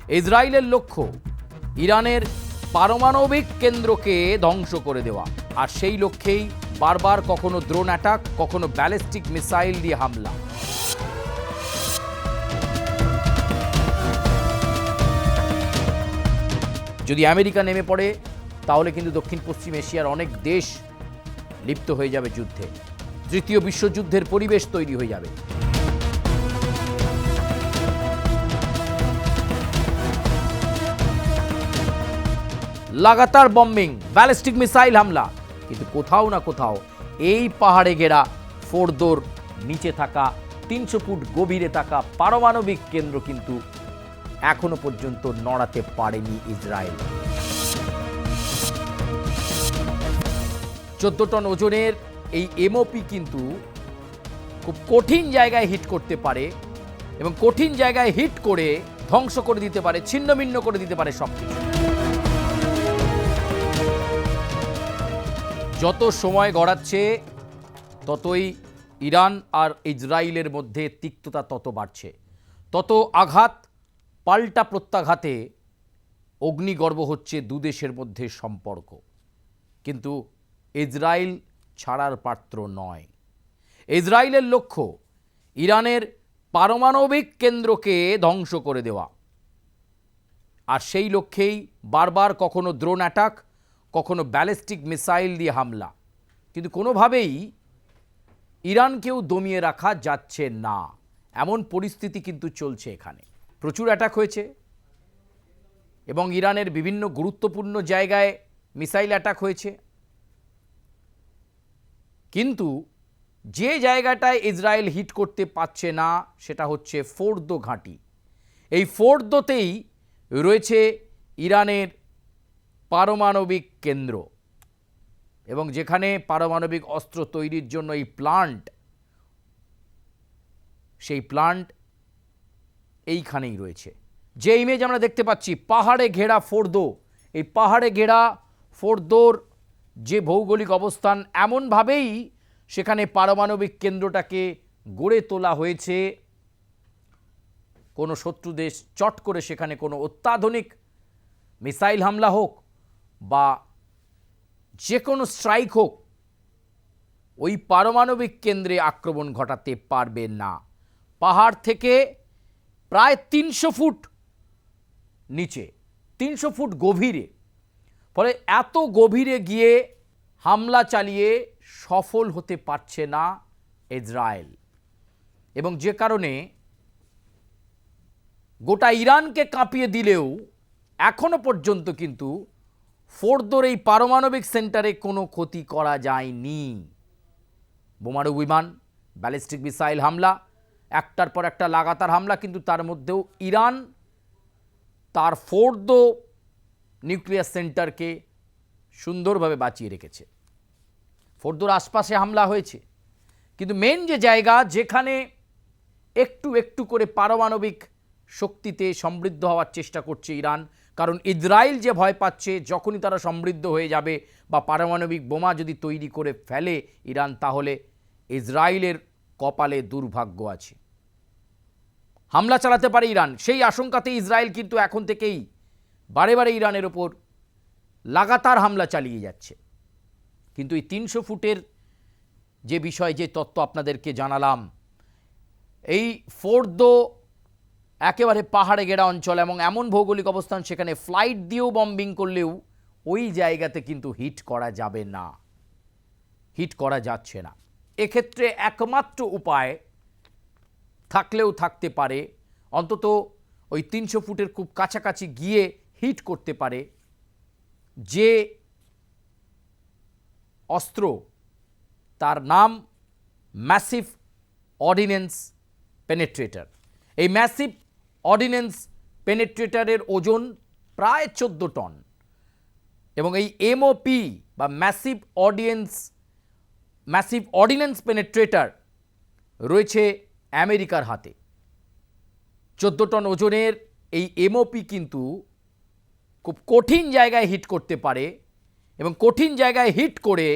ইসরায়েলের লক্ষ্য ইরানের পারমাণবিক কেন্দ্রকে ধ্বংস করে দেওয়া, আর সেই লক্ষ্যেই বারবার কখনো ড্রোন অ্যাটাক, কখনো ব্যালিস্টিক মিসাইল দিয়ে হামলা। যদি আমেরিকা নেমে পড়ে তাহলে কিন্তু দক্ষিণ পশ্চিম এশিয়ার অনেক দেশ লিপ্ত হয়ে যাবে যুদ্ধে। তৃতীয় বিশ্বযুদ্ধের পরিবেশ তৈরি হয়ে যাবে। লাগাতার বম্বিং, ব্যালিস্টিক মিসাইল হামলা, কিন্তু কোথাও না কোথাও এই পাহাড়ে ঘেরা ফোর্দোর নিচে থাকা 300 ফুট গভীরে থাকা পারমাণবিক কেন্দ্র কিন্তু এখনো পর্যন্ত নড়াতে পারেনি ইসরায়েল। 14 টন ওজনের এই এমওপি কিন্তু খুব কঠিন জায়গায় হিট করতে পারে এবং কঠিন জায়গায় হিট করে ধ্বংস করে দিতে পারে, ছিন্নভিন্ন করে দিতে পারে সবকিছু। যত সময় গড়াচ্ছে ততই ইরান আর ইসরায়েলের মধ্যে তিক্ততা তত বাড়ছে, তত আঘাত পাল্টা প্রত্যাঘাতে অগ্নিগর্ভ হচ্ছে দুদেশের মধ্যে সম্পর্ক। কিন্তু ইসরায়েল ছাড়ার পাত্র নয়। ইসরায়েলের লক্ষ্য ইরানের পারমাণবিক কেন্দ্রকে ধ্বংস করে দেওয়া, আর সেই লক্ষ্যেই বারবার কখনো ড্রোন অ্যাটাক, কখনো ব্যালিস্টিক মিসাইল দিয়ে হামলা। কিন্তু কোনোভাবেই ইরানকেও দমিয়ে রাখা যাচ্ছে না, এমন পরিস্থিতি কিন্তু চলছে এখানে। প্রচুর অ্যাটাক হয়েছে এবং ইরানের বিভিন্ন গুরুত্বপূর্ণ জায়গায় মিসাইল অ্যাটাক হয়েছে, কিন্তু যে জায়গাটায় ইসরায়েল হিট করতে পারছে না সেটা হচ্ছে ফোর্দো ঘাঁটি। এই ফোর্দোতেই রয়েছে ইরানের পারমাণবিক কেন্দ্র এবং যেখানে পারমাণবিক অস্ত্র তৈরির জন্য এই প্লান্ট, সেই প্লান্ট এইখানেই রয়েছে। যে ইমেজ আমরা দেখতে পাচ্ছি পাহাড়ে ঘেরা ফোর্দো, এই পাহাড়ে ঘেরা ফোর্দোর যে ভৌগোলিক অবস্থান, এমনভাবেই সেখানে পারমাণবিক কেন্দ্রটাকে গড়ে তোলা হয়েছে। কোনো শত্রু দেশ চট করে সেখানে কোনো অত্যাধুনিক মিসাইল হামলা হোক বা যে কোনো স্ট্রাইক হোক, ওই পারমাণবিক কেন্দ্রে আক্রমণ ঘটাতে পারবে না। পাহাড় থেকে প্রায় 300 ফুট নিচে, 300 ফুট গভীরে, ফলে এত গভীরে গিয়ে হামলা চালিয়ে সফল হতে পারছে না ইসরায়েল, এবং যে কারণে গোটা ইরানকে কাঁপিয়ে দিলেও এখনো পর্যন্ত কিন্তু ফোর্দোর এই পারমাণবিক সেন্টারে কোনো ক্ষতি করা যায়নি। বোমারু বিমান, ব্যালিস্টিক মিসাইল হামলা, একটার পর একটা লাগাতার হামলা, কিন্তু তার মধ্যেও ইরান তার ফোর্দো নিউক্লিয়ার সেন্টারকে সুন্দরভাবে বাঁচিয়ে রেখেছে। ফোর্দোর আশপাশে হামলা হয়েছে, কিন্তু মেন যে জায়গা যেখানে একটু একটু করে পারমাণবিক শক্তিতে সমৃদ্ধ হওয়ার চেষ্টা করছে ইরান, কারণ ইসরায়েল যে ভয় পাচ্ছে যখনই তারা সমৃদ্ধ হয়ে যাবে বা পারমাণবিক বোমা যদি তৈরি করে ফেলে ইরান, তাহলে ইসরায়েলের কপালে দুর্ভাগ্য আছে, হামলা চালাতে পারে ইরান। সেই আশঙ্কাতে ইসরায়েল কিন্তু এখন থেকেই বারে বারে ইরানের ওপর লাগাতার হামলা চালিয়ে যাচ্ছে। কিন্তু এই 300 ফুটের যে বিষয়, যে তত্ত্ব আপনাদেরকে জানালাম, এই ফোর্দো একেবারে পাহাড়ে ঘেরা অঞ্চল এবং এমন ভৌগোলিক অবস্থান, সেখানে ফ্লাইট দিয়েও বম্বিং করলেও ওই জায়গাতে কিন্তু হিট করা যাবে না, হিট করা যাচ্ছে না। এক্ষেত্রে একমাত্র উপায় থাকলেও থাকতে পারে, অন্তত ওই 300 ফুটের খুব কাছাকাছি গিয়ে হিট করতে পারে যে অস্ত্র, তার নাম ম্যাসিভ অর্ডিন্যান্স পেনেট্রেটর। এই ম্যাসিভ অর্ডিন্যান্স পেনেট্রেটরের ওজন প্রায় 14 টন এবং এই এমওপি বা ম্যাসিভ অর্ডিন্যান্স পেনেট্রেটর রয়েছে আমেরিকার হাতে। 14 টন ওজনের এই এমওপি কিন্তু খুব কঠিন জায়গায় হিট করতে পারে এবং কঠিন জায়গায় হিট করে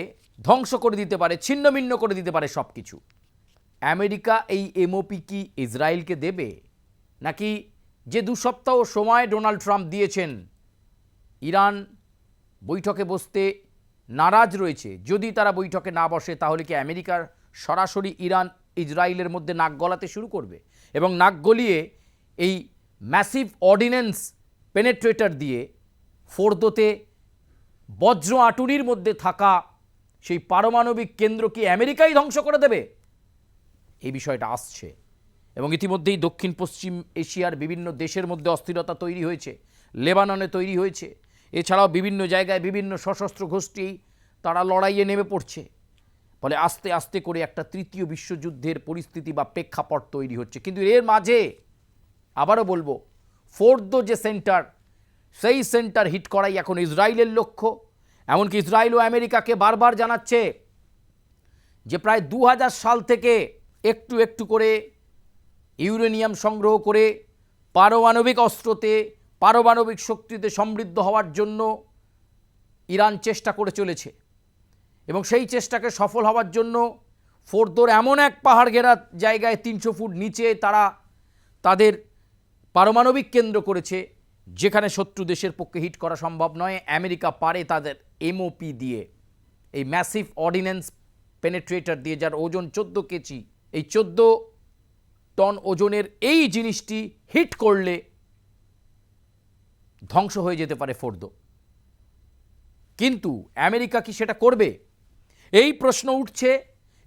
ধ্বংস করে দিতে পারে, ছিন্নভিন্ন করে দিতে পারে সব কিছু। আমেরিকা এই এমওপি কি ইসরায়েলকে দেবে, নাকি যে 2 সপ্তাহ সময় ডোনাল্ড ট্রাম্প দিয়েছেন, ইরান বৈঠকে বসতে নারাজ রয়েছে। যদি তারা বৈঠকে না বসে তাহলে কি আমেরিকার সরাসরি ইরান ইসরায়েলের মধ্যে নাক গলাতে শুরু করবে এবং নাক গলিয়ে এই ম্যাসিভ অর্ডিন্যান্স পেনেট্রেটর দিয়ে ফোর্দোতে বজ্র আটুরির মধ্যে থাকা সেই পারমাণবিক কেন্দ্র কি আমেরিকাই ধ্বংস করে দেবে? এই বিষয়টা আসছে এবং ইতিমধ্যেই দক্ষিণ পশ্চিম এশিয়ার বিভিন্ন দেশের মধ্যে অস্থিরতা তৈরি হয়েছে, লেবাননে তৈরি হয়েছে, এছাড়াও বিভিন্ন জায়গায় বিভিন্ন সশস্ত্র গোষ্ঠী তারা লড়াইয়ে নেমে পড়ছে। ফলে আস্তে আস্তে করে একটা তৃতীয় বিশ্বযুদ্ধের পরিস্থিতি বা প্রেক্ষাপট তৈরি হচ্ছে। কিন্তু এর মাঝে আবারও বলবো, ফোর্দো যে সেন্টার, সেই সেন্টার হিট করাই এখন ইসরায়েলের লক্ষ্য। এমনকি ইসরায়েল ও আমেরিকাকে বারবার জানাচ্ছে যে প্রায় 2000 সাল থেকে একটু একটু করে ইউরেনিয়াম সংগ্রহ করে পারমাণবিক অস্ত্রতে, পারমাণবিক শক্তিতে সমৃদ্ধ হওয়ার জন্য ইরান চেষ্টা করে চলেছে এবং সেই চেষ্টাকে সফল হওয়ার জন্য ফোর্দোর এমন এক পাহাড় ঘেরা জায়গায় 300 ফুট নিচে তারা তাদের পারমাণবিক কেন্দ্র করেছে, যেখানে শত্রু দেশের পক্ষে হিট করা সম্ভব নয়। আমেরিকা পারে তাদের এমওপি দিয়ে, এই ম্যাসিভ অর্ডিন্যান্স পেনেট্রেটর দিয়ে, যার ওজন 14 কেজি, এই 14 টন ওজনের এই জিনিসটি হিট করলে ধ্বংস হয়ে যেতে পারে ফোর্দো। কিন্তু আমেরিকা কি সেটা করবে? এই প্রশ্ন উঠছে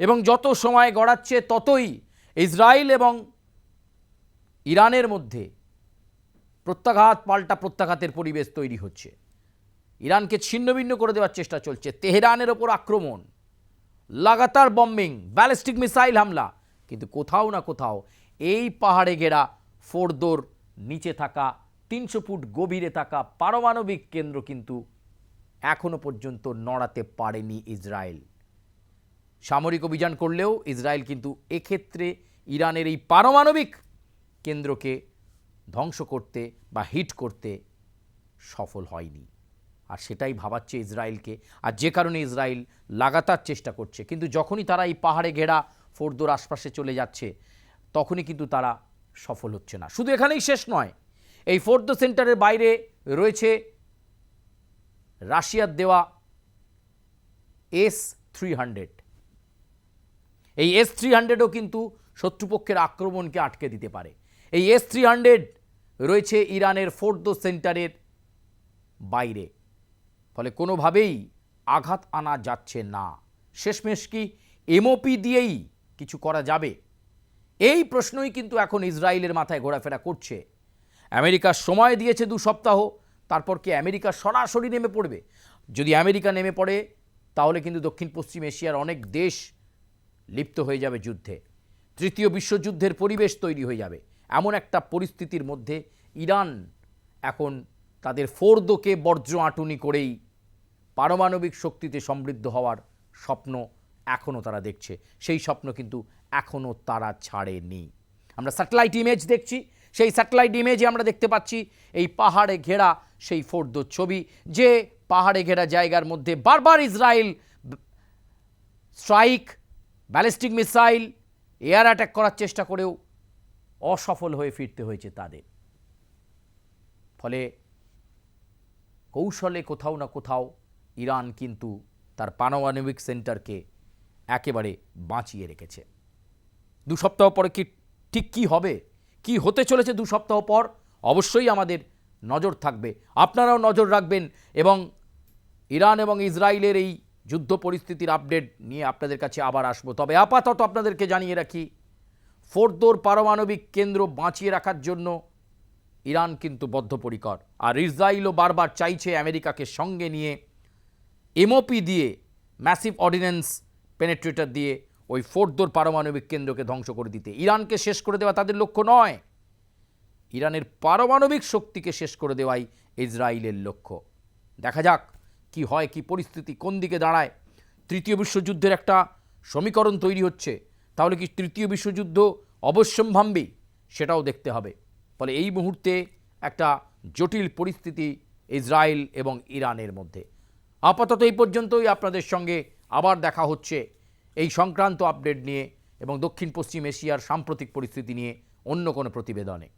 এবং যত সময় গড়াচ্ছে ততই ইসরায়েল এবং ইরানের মধ্যে প্রত্যাঘাত পাল্টা প্রত্যাঘাতের পরিবেশ তৈরি হচ্ছে। ইরানকে ছিন্নভিন্ন করে দেওয়ার চেষ্টা চলছে, তেহরানের ওপর আক্রমণ, লাগাতার বম্বিং, ব্যালিস্টিক মিসাইল হামলা। কিন্তু কোথাও না কোথাও এই পাহাড়ে ঘেরা ফোর্দোর নিচে থাকা 300 ফুট গভীরে থাকা পারমাণবিক কেন্দ্র কিন্তু এখনো পর্যন্ত নড়াতে পারেনি ইসরায়েল। সামরিক অভিযান করলেও ইসরায়েল কিন্তু এক্ষেত্রে ইরানের এই পারমাণবিক কেন্দ্রকে ধ্বংস করতে বা হিট করতে সফল হয়নি। আর সেটাই ভাবাচ্ছে ইসরায়েলকে, আর যে কারণে ইসরায়েল লাগাতার চেষ্টা করছে। কিন্তু যখনই তারা এই পাহাড়ে ঘেরা ফোর্দোর আশপাশে চলে যাচ্ছে তখনই কিন্তু তারা সফল হচ্ছে না। শুধু এখানেই শেষ নয়, এই ফোর্দো সেন্টারের বাইরে রয়েছে রাশিয়ার দেওয়া S-300। এই S-300ও কিন্তু শত্রুপক্ষের আক্রমণকে আটকে দিতে পারে। এই S-300 রয়েছে ইরানের ফোর্দো সেন্টারের বাইরে, ফলে কোনোভাবেই আঘাত আনা যাচ্ছে না। শেষমেশ কি এমওপি দিয়েই কিছু করা যাবে? এই প্রশ্নই কিন্তু এখন ইসরায়েলের মাথায় ঘোরাফেরা করছে। আমেরিকা সময় দিয়েছে 2 সপ্তাহ, তারপর কি আমেরিকা সরাসরি নেমে পড়বে? যদি আমেরিকা নেমে পড়ে তাহলে কিন্তু দক্ষিণ পশ্চিম এশিয়ার অনেক দেশ লিপ্ত হয়ে যাবে যুদ্ধে, তৃতীয় বিশ্বযুদ্ধের পরিবেশ তৈরি হয়ে যাবে। এমন একটা পরিস্থিতির মধ্যে ইরান এখন তাদের ফোর্দোকে বজ্র আঁটুনি করেই পারমাণবিক শক্তিতে সমৃদ্ধ হওয়ার স্বপ্ন এখনও তারা দেখছে। সেই স্বপ্ন কিন্তু এখনও তারা ছাড়েনি। আমরা স্যাটেলাইট ইমেজ দেখছি, সেই স্যাটেলাইট ইমেজে আমরা দেখতে পাচ্ছি এই পাহাড়ে ঘেরা সেই ফোর্দোর ছবি, যে পাহাড়ে ঘেরা জায়গার মধ্যে বারবার Israel strike, ballistic missile, air attack করার চেষ্টা করেও অসফল হয়ে ফিরতে হয়েছে তাদের। ফলে কৌশলে কোথাও না কোথাও ইরান কিন্তু তার পারমাণবিক সেন্টারকে একেবারে বাঁচিয়ে রেখেছে। 2 সপ্তাহ পরে কি ঠিক কী হবে, কি হতে চলেছে 2 সপ্তাহ পর, অবশ্যই আমাদের নজর থাকবে। আপনারাও নজর রাখবেন এবং ইরান এবং ইসরায়েলের এই যুদ্ধ পরিস্থিতির আপডেট নিয়ে আপনাদের কাছে আবার আসবো। তবে আপাতত আপনাদেরকে জানিয়ে রাখি, ফোর্দোর পারমাণবিক কেন্দ্র বাঁচিয়ে রাখার জন্য ইরান কিন্তু বদ্ধপরিকর, আর ইসরায়েলও বারবার চাইছে আমেরিকাকে সঙ্গে নিয়ে এমওপি দিয়ে, ম্যাসিভ অর্ডিন্যান্স পেনেট্রেটর দিয়ে ওই ফোর্দোর পারমাণবিক কেন্দ্রকে ধ্বংস করে দিতে। ইরানকে শেষ করে দেওয়া তাদের লক্ষ্য নয়, ইরানের পারমাণবিক শক্তিকে শেষ করে দেওয়াই ইসরায়েলের লক্ষ্য। দেখা যাক কি হয়, কি পরিস্থিতি কোন দিকে দাঁড়ায়। তৃতীয় বিশ্বযুদ্ধের একটা সমীকরণ তৈরি হচ্ছে, তাহলে কি তৃতীয় বিশ্বযুদ্ধ অবশ্যম্ভাবী, সেটাও দেখতে হবে। ফলে এই মুহূর্তে একটা জটিল পরিস্থিতি ইসরায়েল এবং ইরানের মধ্যে। আপাতত এই পর্যন্তই। আপনাদের সঙ্গে আবার দেখা হচ্ছে এই সংক্রান্ত আপডেট নিয়ে এবং দক্ষিণ পশ্চিম এশিয়ার সাম্প্রতিক পরিস্থিতি নিয়ে অন্য কোনো প্রতিবেদনে।